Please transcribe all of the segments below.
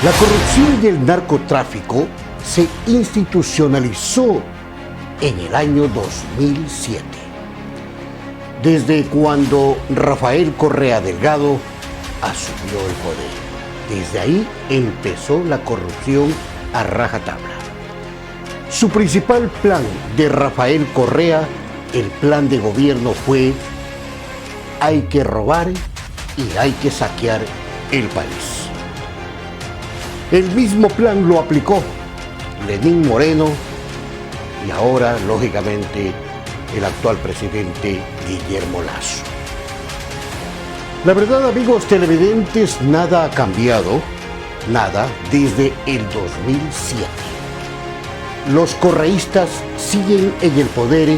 La corrupción y el narcotráfico se institucionalizó en el año 2007, desde cuando Rafael Correa Delgado asumió el poder. Desde ahí empezó la corrupción a rajatabla. Su principal plan de Rafael Correa, el plan de gobierno fue: hay que robar y hay que saquear el país. El mismo plan lo aplicó Lenín Moreno y ahora, lógicamente, el actual presidente Guillermo Lasso. La verdad, amigos televidentes, nada ha cambiado, nada, desde el 2007. Los correístas siguen en el poder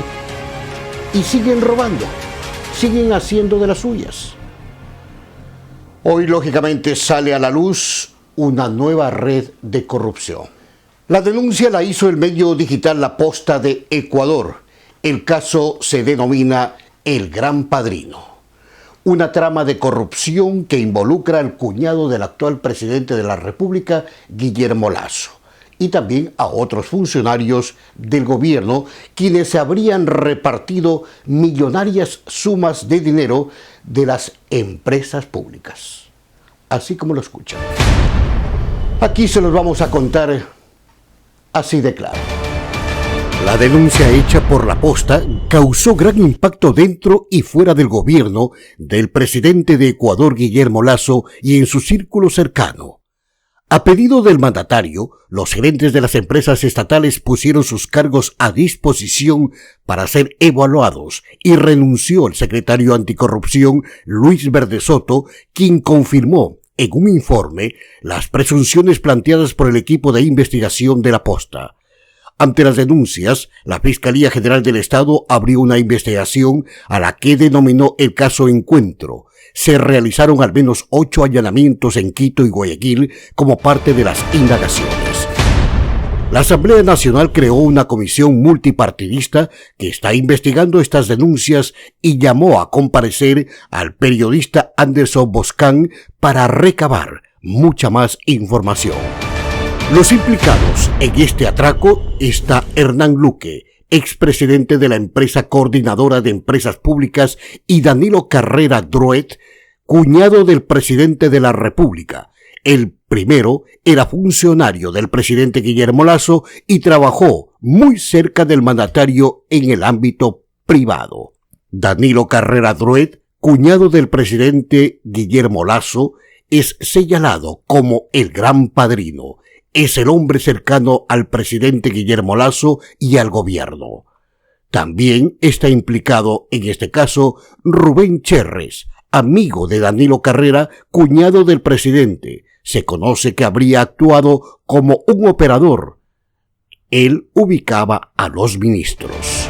y siguen robando, siguen haciendo de las suyas. Hoy, lógicamente, sale a la luz una nueva red de corrupción. La denuncia la hizo el medio digital La Posta de Ecuador. El caso se denomina El Gran Padrino. Una trama de corrupción que involucra al cuñado del actual presidente de la República, Guillermo Lasso, y también a otros funcionarios del gobierno, quienes se habrían repartido millonarias sumas de dinero de las empresas públicas. Así como lo escuchan. Aquí se los vamos a contar así de claro. La denuncia hecha por La Posta causó gran impacto dentro y fuera del gobierno del presidente de Ecuador, Guillermo Lasso, y en su círculo cercano. A pedido del mandatario, los gerentes de las empresas estatales pusieron sus cargos a disposición para ser evaluados y renunció el secretario anticorrupción Luis Verde Soto, quien confirmó en un informe las presunciones planteadas por el equipo de investigación de La Posta. Ante las denuncias, la Fiscalía General del Estado abrió una investigación a la que denominó el caso Encuentro. Se realizaron al menos 8 allanamientos en Quito y Guayaquil como parte de las indagaciones. La Asamblea Nacional creó una comisión multipartidista que está investigando estas denuncias y llamó a comparecer al periodista Anderson Boscan para recabar mucha más información. Los implicados en este atraco está Hernán Luque, expresidente de la empresa coordinadora de empresas públicas, y Danilo Carrera Droet, cuñado del presidente de la República. El primero era funcionario del presidente Guillermo Lasso y trabajó muy cerca del mandatario en el ámbito privado. Danilo Carrera Droet, cuñado del presidente Guillermo Lasso, es señalado como el gran padrino. Es el hombre cercano al presidente Guillermo Lasso y al gobierno. También está implicado en este caso Rubén Cherres, amigo de Danilo Carrera, cuñado del presidente. Se conoce que habría actuado como un operador. Él ubicaba a los ministros.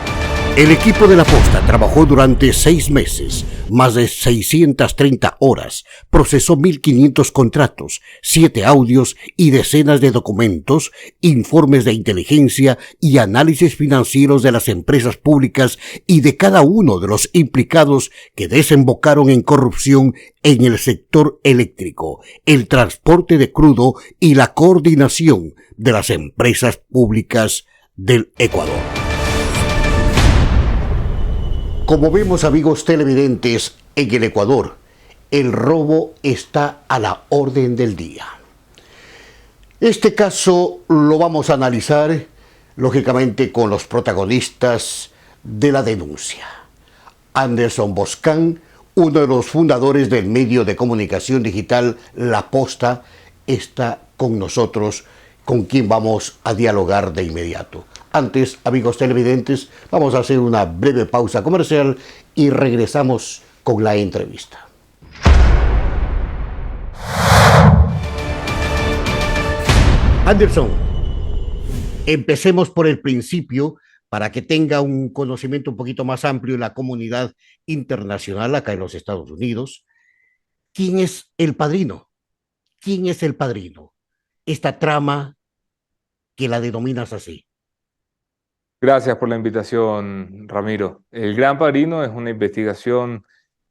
El equipo de La Posta trabajó durante 6 meses, más de 630 horas, procesó 1.500 contratos, 7 audios y decenas de documentos, informes de inteligencia y análisis financieros de las empresas públicas y de cada uno de los implicados que desembocaron en corrupción en el sector eléctrico, el transporte de crudo y la coordinación de las empresas públicas del Ecuador. Como vemos, amigos televidentes, en el Ecuador, el robo está a la orden del día. Este caso lo vamos a analizar, lógicamente, con los protagonistas de la denuncia. Anderson Boscan, uno de los fundadores del medio de comunicación digital La Posta, está con nosotros, con quien vamos a dialogar de inmediato. Antes, amigos televidentes, vamos a hacer una breve pausa comercial y regresamos con la entrevista. Anderson, empecemos por el principio para que tenga un conocimiento un poquito más amplio en la comunidad internacional acá en los Estados Unidos. ¿Quién es el padrino? ¿Quién es el padrino? Esta trama que la denominas así. Gracias por la invitación, Ramiro. El Gran Padrino es una investigación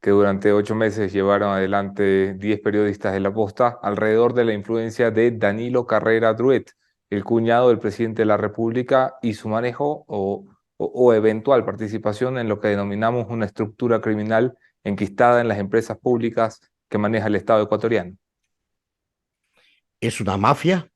que durante 8 meses llevaron adelante 10 periodistas de La Posta alrededor de la influencia de Danilo Carrera Druet, el cuñado del presidente de la República, y su manejo o eventual participación en lo que denominamos una estructura criminal enquistada en las empresas públicas que maneja el Estado ecuatoriano. ¿Es una mafia?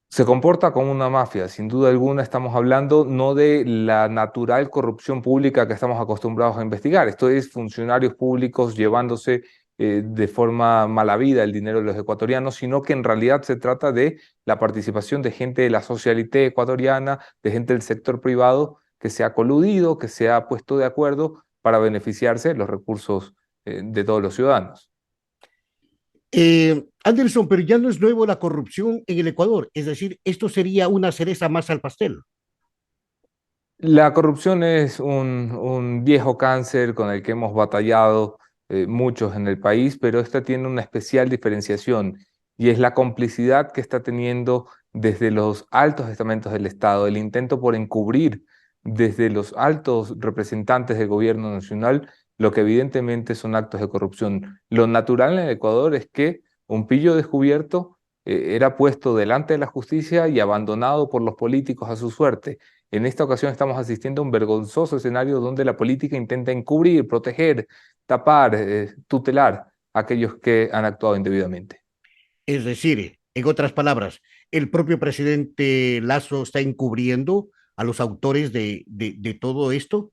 Se comporta como una mafia, sin duda alguna. Estamos hablando no de la natural corrupción pública que estamos acostumbrados a investigar. Esto es funcionarios públicos llevándose de forma mala vida el dinero de los ecuatorianos, sino que en realidad se trata de la participación de gente de la socialité ecuatoriana, de gente del sector privado que se ha coludido, que se ha puesto de acuerdo para beneficiarse de los recursos de todos los ciudadanos. Anderson, pero ya no es nuevo la corrupción en el Ecuador, es decir, esto sería una cereza más al pastel. La corrupción es un viejo cáncer con el que hemos batallado muchos en el país, pero esta tiene una especial diferenciación y es la complicidad que está teniendo desde los altos estamentos del Estado, el intento por encubrir desde los altos representantes del gobierno nacional lo que evidentemente son actos de corrupción. Lo natural en el Ecuador es que un pillo descubierto era puesto delante de la justicia y abandonado por los políticos a su suerte. En esta ocasión estamos asistiendo a un vergonzoso escenario donde la política intenta encubrir, proteger, tapar, tutelar a aquellos que han actuado indebidamente. Es decir, en otras palabras, el propio presidente Lazo está encubriendo a los autores de todo esto.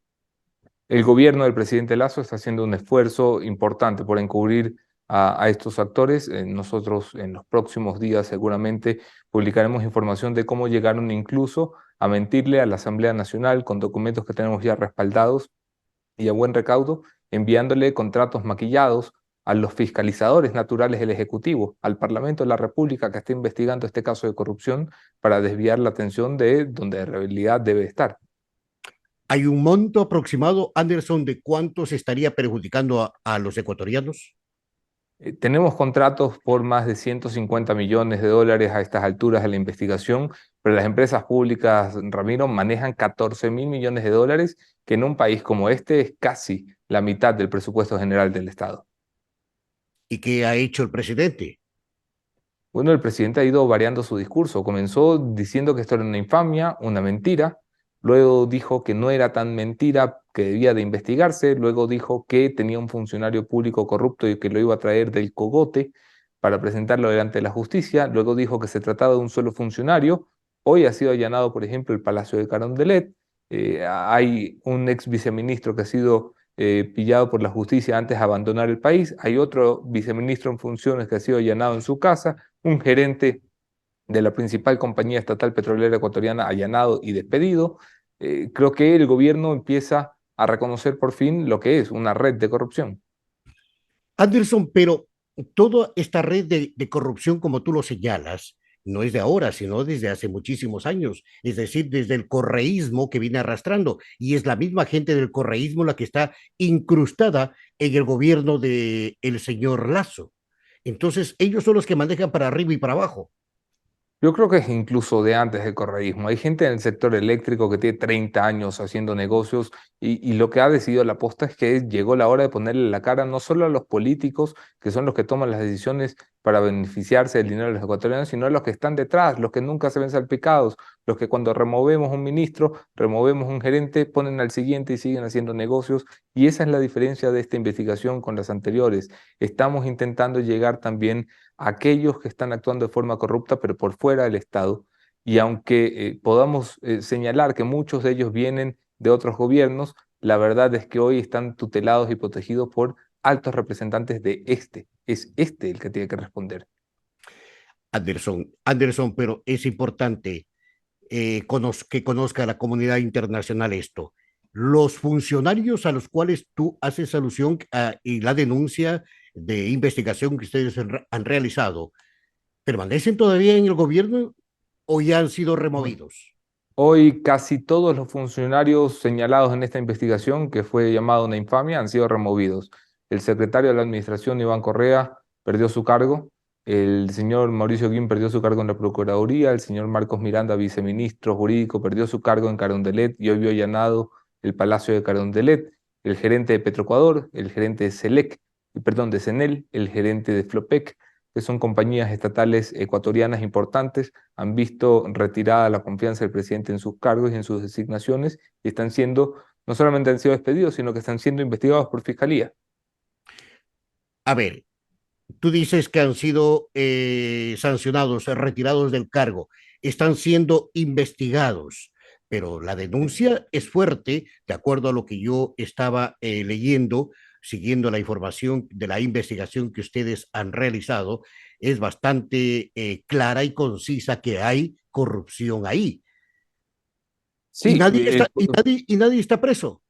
El gobierno del presidente Lazo está haciendo un esfuerzo importante por encubrir a estos actores. Nosotros en los próximos días seguramente publicaremos información de cómo llegaron incluso a mentirle a la Asamblea Nacional con documentos que tenemos ya respaldados y a buen recaudo, enviándole contratos maquillados a los fiscalizadores naturales del Ejecutivo, al Parlamento de la República que está investigando este caso de corrupción para desviar la atención de donde en realidad debe estar. ¿Hay un monto aproximado, Anderson, de cuánto se estaría perjudicando a los ecuatorianos? Tenemos contratos por más de 150 millones de dólares a estas alturas de la investigación, pero las empresas públicas, Ramiro, manejan 14 mil millones de dólares, que en un país como este es casi la mitad del presupuesto general del Estado. ¿Y qué ha hecho el presidente? Bueno, el presidente ha ido variando su discurso. Comenzó diciendo que esto era una infamia, una mentira. Luego dijo que no era tan mentira, que debía de investigarse. Luego dijo que tenía un funcionario público corrupto y que lo iba a traer del cogote para presentarlo delante de la justicia. Luego dijo que se trataba de un solo funcionario. Hoy ha sido allanado, por ejemplo, el Palacio de Carondelet. Hay un ex viceministro que ha sido pillado por la justicia antes de abandonar el país. Hay otro viceministro en funciones que ha sido allanado en su casa, un gerente de la principal compañía estatal petrolera ecuatoriana allanado y despedido. Creo que el gobierno empieza a reconocer por fin lo que es una red de corrupción. Anderson, pero toda esta red de corrupción, como tú lo señalas, no es de ahora, sino desde hace muchísimos años, es decir, desde el correísmo que viene arrastrando, y es la misma gente del correísmo la que está incrustada en el gobierno de el señor Lazo. Entonces, ellos son los que manejan para arriba y para abajo. Yo creo que es incluso de antes del correísmo. Hay gente en el sector eléctrico que tiene 30 años haciendo negocios y lo que ha decidido la posta es que llegó la hora de ponerle la cara no solo a los políticos, que son los que toman las decisiones para beneficiarse del dinero de los ecuatorianos, sino a los que están detrás, los que nunca se ven salpicados, los que cuando removemos un ministro, removemos un gerente, ponen al siguiente y siguen haciendo negocios. Y esa es la diferencia de esta investigación con las anteriores. Estamos intentando llegar también aquellos que están actuando de forma corrupta, pero por fuera del Estado. Y aunque podamos señalar que muchos de ellos vienen de otros gobiernos, la verdad es que hoy están tutelados y protegidos por altos representantes de este. Es este el que tiene que responder. Anderson, pero es importante que conozca la comunidad internacional esto. Los funcionarios a los cuales tú haces alusión y la denuncia de investigación que ustedes han realizado, ¿permanecen todavía en el gobierno o ya han sido Bueno, removidos? hoy casi todos los funcionarios señalados en esta investigación, que fue llamada una infamia, han sido removidos. El secretario de la Administración, Iván Correa, perdió su cargo. El señor Mauricio Guín perdió su cargo en la Procuraduría. El señor Marcos Miranda, viceministro jurídico, perdió su cargo en Carondelet y hoy vio allanado el Palacio de Carondelet. el gerente de Petroecuador, el gerente de Selec, perdón, de Senel, el gerente de Flopec, que son compañías estatales ecuatorianas importantes, han visto retirada la confianza del presidente en sus cargos y en sus designaciones y están siendo, no solamente han sido despedidos, sino que están siendo investigados por fiscalía. A ver, tú dices que han sido sancionados, retirados del cargo, están siendo investigados, pero la denuncia es fuerte, de acuerdo a lo que yo estaba leyendo, siguiendo la información de la investigación que ustedes han realizado, es bastante clara y concisa que hay corrupción ahí. Y Sí, nadie está, y nadie está preso.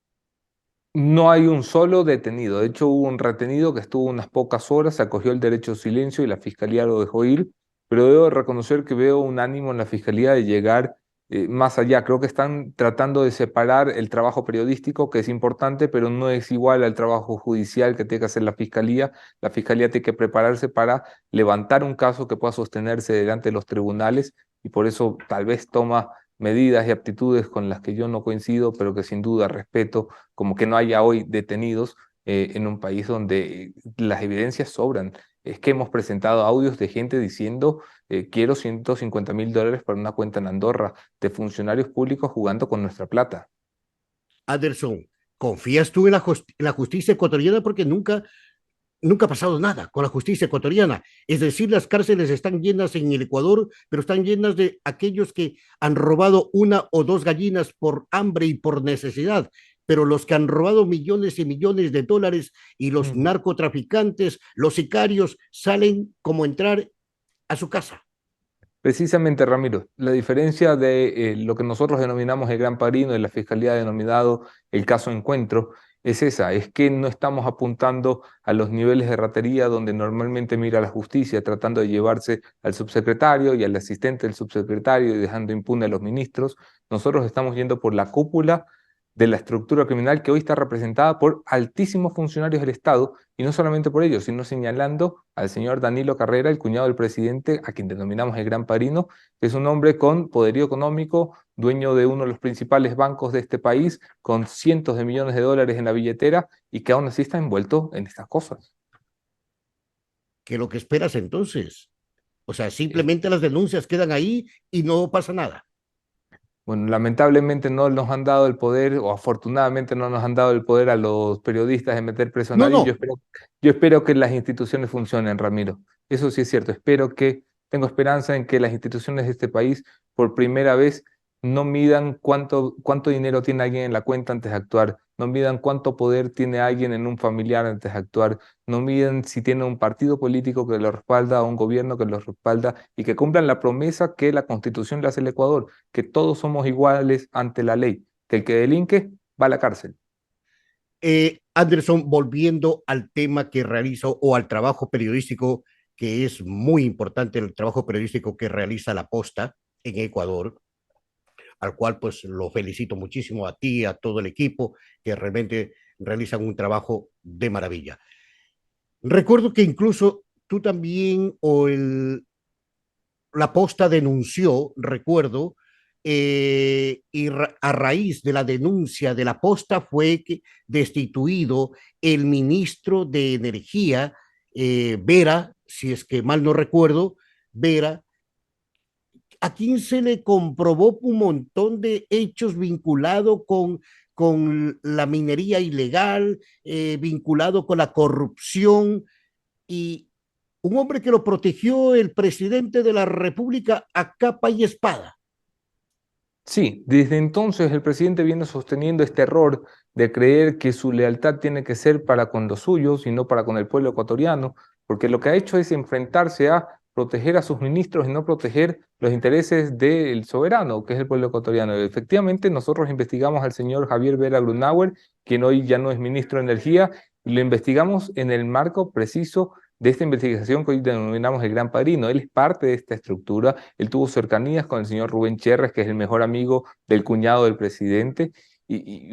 no hay un solo detenido. De hecho, hubo un retenido que estuvo unas pocas horas, se acogió el derecho a silencio y la fiscalía lo dejó ir, pero debo reconocer que veo un ánimo en la fiscalía de llegar más allá. Creo que están tratando de separar el trabajo periodístico, que es importante, pero no es igual al trabajo judicial que tiene que hacer la fiscalía. La fiscalía tiene que prepararse para levantar un caso que pueda sostenerse delante de los tribunales y por eso tal vez toma medidas y aptitudes con las que yo no coincido, pero que sin duda respeto, como que no haya hoy detenidos en un país donde las evidencias sobran. Es que hemos presentado audios de gente diciendo quiero $150.000 para una cuenta en Andorra, de funcionarios públicos jugando con nuestra plata. Anderson, ¿confías tú en la justicia ecuatoriana? Porque nunca ha pasado nada con la justicia ecuatoriana. Es decir, las cárceles están llenas en el Ecuador, pero están llenas de aquellos que han robado una o dos gallinas por hambre y por necesidad. Pero los que han robado millones y millones de dólares y los Mm. narcotraficantes, los sicarios, salen como entrar a su casa. Precisamente, Ramiro, la diferencia de lo que nosotros denominamos el Gran Padrino y la Fiscalía ha denominado el caso Encuentro es esa, es que no estamos apuntando a los niveles de ratería donde normalmente mira la justicia, tratando de llevarse al subsecretario y al asistente del subsecretario y dejando impune a los ministros. Nosotros estamos yendo por la cúpula de la estructura criminal que hoy está representada por altísimos funcionarios del Estado, y no solamente por ellos, sino señalando al señor Danilo Carrera, el cuñado del presidente, a quien denominamos el Gran Padrino, que es un hombre con poderío económico, dueño de uno de los principales bancos de este país, con cientos de millones de dólares en la billetera y que aún así está envuelto en estas cosas. ¿Qué es lo que esperas entonces? O sea, simplemente las denuncias quedan ahí y no pasa nada. Bueno, lamentablemente no nos han dado el poder, o afortunadamente no nos han dado el poder a los periodistas de meter preso a No, nadie. no. Yo espero que las instituciones funcionen, Ramiro. Eso sí es cierto. Tengo esperanza en que las instituciones de este país, por primera vez, no midan cuánto dinero tiene alguien en la cuenta antes de actuar, no midan cuánto poder tiene alguien en un familiar antes de actuar, no midan si tiene un partido político que lo respalda o un gobierno que lo respalda y que cumplan la promesa que la Constitución le hace al Ecuador, que todos somos iguales ante la ley, que el que delinque va a la cárcel. Anderson, volviendo al tema que realizo o al trabajo periodístico, que es muy importante el trabajo periodístico que realiza la Posta en Ecuador, al cual pues lo felicito muchísimo a ti, a todo el equipo, que realmente realizan un trabajo de maravilla. Recuerdo que incluso tú también la Posta denunció, recuerdo, y a raíz de la denuncia de la Posta fue que destituido el ministro de Energía, Vera, si es que mal no recuerdo, Vera, a quien se le comprobó un montón de hechos vinculados con la minería ilegal, vinculado con la corrupción, y un hombre que lo protegió el presidente de la República a capa y espada. Sí, desde entonces el presidente viene sosteniendo este error de creer que su lealtad tiene que ser para con los suyos y no para con el pueblo ecuatoriano, porque lo que ha hecho es enfrentarse a proteger a sus ministros y no proteger los intereses del soberano, que es el pueblo ecuatoriano. Efectivamente, nosotros investigamos al señor Javier Vera Grunauer, quien hoy ya no es ministro de Energía, y lo investigamos en el marco preciso de esta investigación que hoy denominamos el Gran Padrino. Él es parte de esta estructura, él tuvo cercanías con el señor Rubén Cherres, que es el mejor amigo del cuñado del presidente,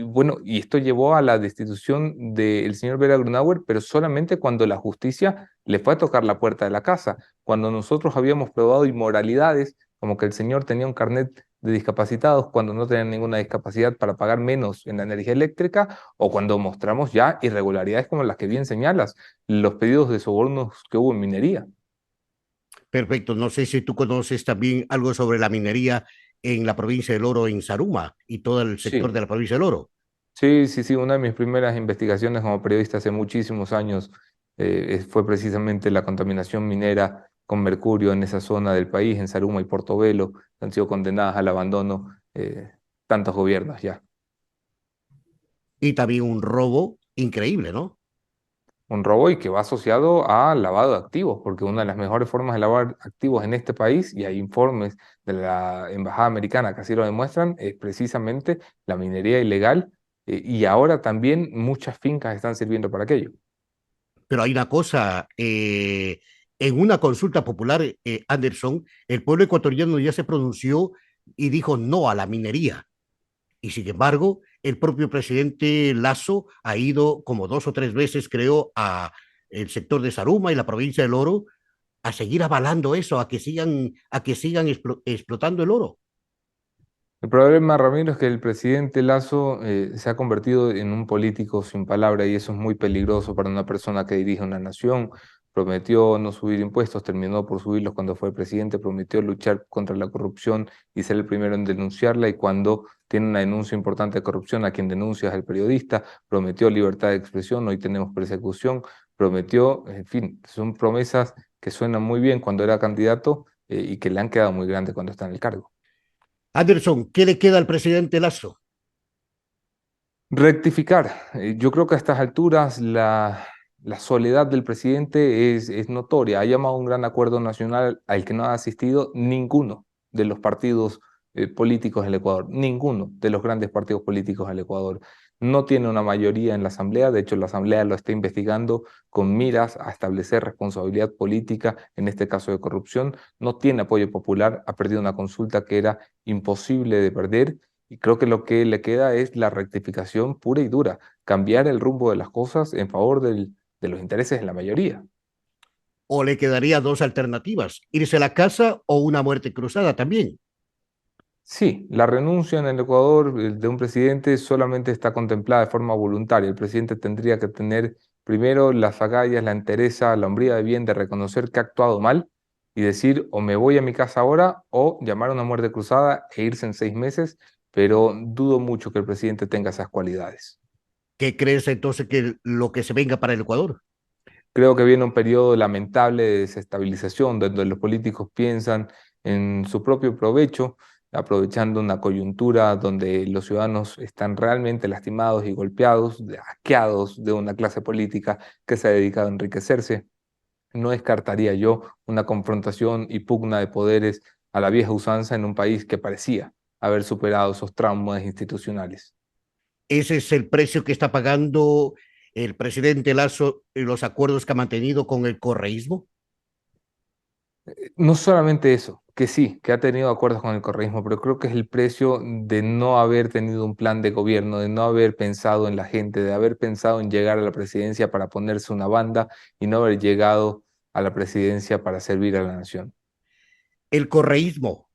bueno, y esto llevó a la destitución del señor Vera Grunauer, pero solamente cuando la justicia le fue a tocar la puerta de la casa, cuando nosotros habíamos probado inmoralidades, como que el señor tenía un carnet de discapacitados cuando no tenían ninguna discapacidad para pagar menos en la energía eléctrica, o cuando mostramos ya irregularidades como las que bien señalas, los pedidos de sobornos que hubo en minería. Perfecto. No sé si tú conoces también algo sobre la minería en la provincia del Oro, en Saruma, y todo el sector Sí, de la provincia del Oro. sí, sí, sí, una de mis primeras investigaciones como periodista hace muchísimos años fue precisamente la contaminación minera con mercurio en esa zona del país, en Saruma y Portobelo, que han sido condenadas al abandono tantos gobiernos ya. Y también un robo increíble, ¿no? Un robo y que va asociado a lavado de activos, porque una de las mejores formas de lavar activos en este país, y hay informes de la Embajada Americana que así lo demuestran, es precisamente la minería ilegal, y ahora también muchas fincas están sirviendo para aquello. Pero hay una cosa, en una consulta popular, Anderson, el pueblo ecuatoriano ya se pronunció y dijo no a la minería. Y sin embargo, el propio presidente Lazo ha ido como 2 o 3 veces, creo, a el sector de Saruma y la provincia del Oro a seguir avalando eso, a que sigan explotando el oro. El problema, Ramiro, es que el presidente Lazo se ha convertido en un político sin palabra y eso es muy peligroso para una persona que dirige una nación. Prometió no subir impuestos, terminó por subirlos cuando fue presidente, prometió luchar contra la corrupción y ser el primero en denunciarla, y cuando tiene una denuncia importante de corrupción, a quien denuncia es el periodista. Prometió libertad de expresión, hoy tenemos persecución. Prometió, en fin, son promesas que suenan muy bien cuando era candidato y que le han quedado muy grandes cuando está en el cargo. Anderson, ¿qué le queda al presidente Lazo? Rectificar. Yo creo que a estas alturas la soledad del presidente es notoria. Ha llamado a un gran acuerdo nacional al que no ha asistido ninguno de los partidos políticos del Ecuador, ninguno de los grandes partidos políticos del Ecuador. No tiene una mayoría en la Asamblea, de hecho la Asamblea lo está investigando con miras a establecer responsabilidad política, en este caso de corrupción. No tiene apoyo popular, ha perdido una consulta que era imposible de perder, y creo que lo que le queda es la rectificación pura y dura, cambiar el rumbo de las cosas en favor de los intereses de la mayoría. ¿O le quedaría dos alternativas? ¿Irse a la casa o una muerte cruzada también? Sí, la renuncia en el Ecuador de un presidente solamente está contemplada de forma voluntaria. El presidente tendría que tener primero las agallas, la entereza, la hombría de bien de reconocer que ha actuado mal y decir o me voy a mi casa ahora o llamar a una muerte cruzada e irse en 6 meses, pero dudo mucho que el presidente tenga esas cualidades. ¿Qué crees entonces que lo que se venga para el Ecuador? Creo que viene un periodo lamentable de desestabilización, donde los políticos piensan en su propio provecho, aprovechando una coyuntura donde los ciudadanos están realmente lastimados y golpeados, asqueados de una clase política que se ha dedicado a enriquecerse. No descartaría yo una confrontación y pugna de poderes a la vieja usanza en un país que parecía haber superado esos traumas institucionales. Ese es el precio que está pagando el presidente Lazo y los acuerdos que ha mantenido con el correísmo. No solamente eso, que sí, que ha tenido acuerdos con el correísmo, pero creo que es el precio de no haber tenido un plan de gobierno, de no haber pensado en la gente, de haber pensado en llegar a la presidencia para ponerse una banda y no haber llegado a la presidencia para servir a la nación. El correísmo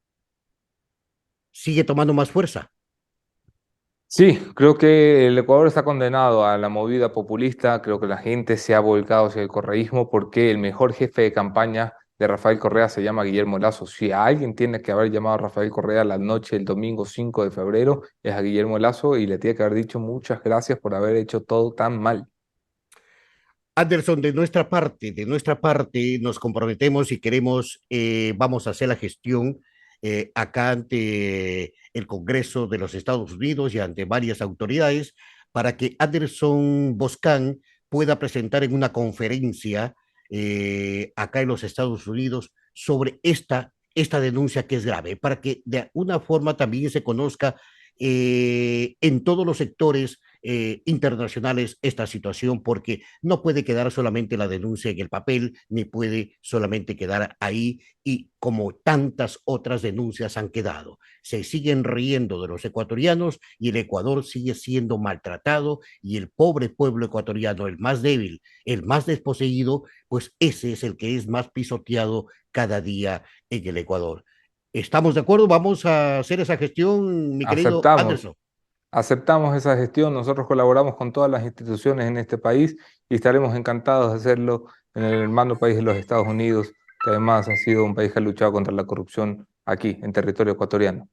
sigue tomando más fuerza. Sí, creo que el Ecuador está condenado a la movida populista. Creo que la gente se ha volcado hacia el correísmo porque el mejor jefe de campaña de Rafael Correa se llama Guillermo Lazo. Si a alguien tiene que haber llamado a Rafael Correa la noche del domingo 5 de febrero, es a Guillermo Lazo, y le tiene que haber dicho muchas gracias por haber hecho todo tan mal. Anderson, de nuestra parte, nos comprometemos y queremos, vamos a hacer la gestión acá ante el Congreso de los Estados Unidos y ante varias autoridades para que Anderson Boscan pueda presentar en una conferencia acá en los Estados Unidos sobre esta denuncia que es grave, para que de una forma también se conozca en todos los sectores internacionales esta situación, porque no puede quedar solamente la denuncia en el papel, ni puede solamente quedar ahí y como tantas otras denuncias han quedado. Se siguen riendo de los ecuatorianos y el Ecuador sigue siendo maltratado y el pobre pueblo ecuatoriano, el más débil, el más desposeído, pues ese es el que es más pisoteado cada día en el Ecuador. ¿Estamos de acuerdo? Vamos a hacer esa gestión, mi querido Aceptamos. Anderson. Aceptamos esa gestión, nosotros colaboramos con todas las instituciones en este país y estaremos encantados de hacerlo en el hermano país de los Estados Unidos, que además ha sido un país que ha luchado contra la corrupción aquí, en territorio ecuatoriano.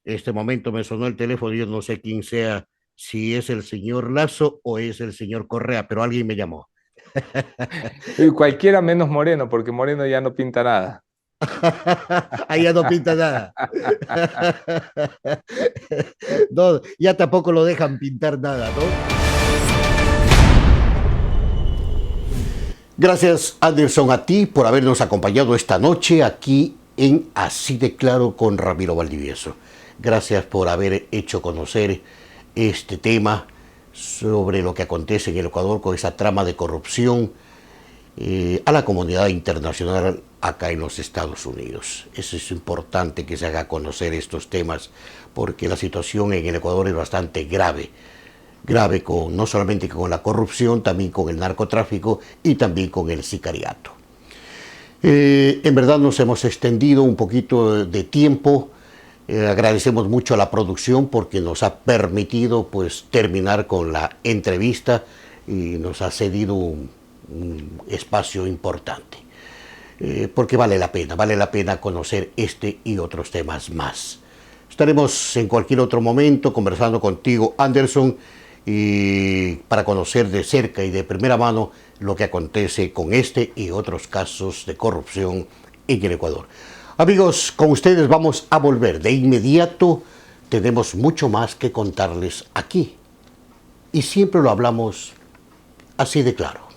Este momento me sonó el teléfono, yo no sé quién sea, si es el señor Lazo o es el señor Correa, pero alguien me llamó. Y cualquiera menos Moreno, porque Moreno ya no pinta nada. Ahí ya no pinta nada. No, ya tampoco lo dejan pintar nada, ¿no? Gracias, Anderson, a ti por habernos acompañado esta noche aquí en Así de Claro con Ramiro Valdivieso. Gracias por haber hecho conocer este tema sobre lo que acontece en el Ecuador con esa trama de corrupción a la comunidad internacional acá en los Estados Unidos. Eso es importante que se haga conocer estos temas porque la situación en el Ecuador es bastante grave. Grave con, no solamente con la corrupción, también con el narcotráfico y también con el sicariato. En verdad nos hemos extendido un poquito de tiempo. Agradecemos mucho a la producción porque nos ha permitido pues terminar con la entrevista y nos ha cedido un espacio importante. Porque vale la pena conocer este y otros temas más. Estaremos en cualquier otro momento conversando contigo, Anderson, y para conocer de cerca y de primera mano lo que acontece con este y otros casos de corrupción en el Ecuador. Amigos, con ustedes vamos a volver de inmediato. Tenemos mucho más que contarles aquí. Y siempre lo hablamos así de claro.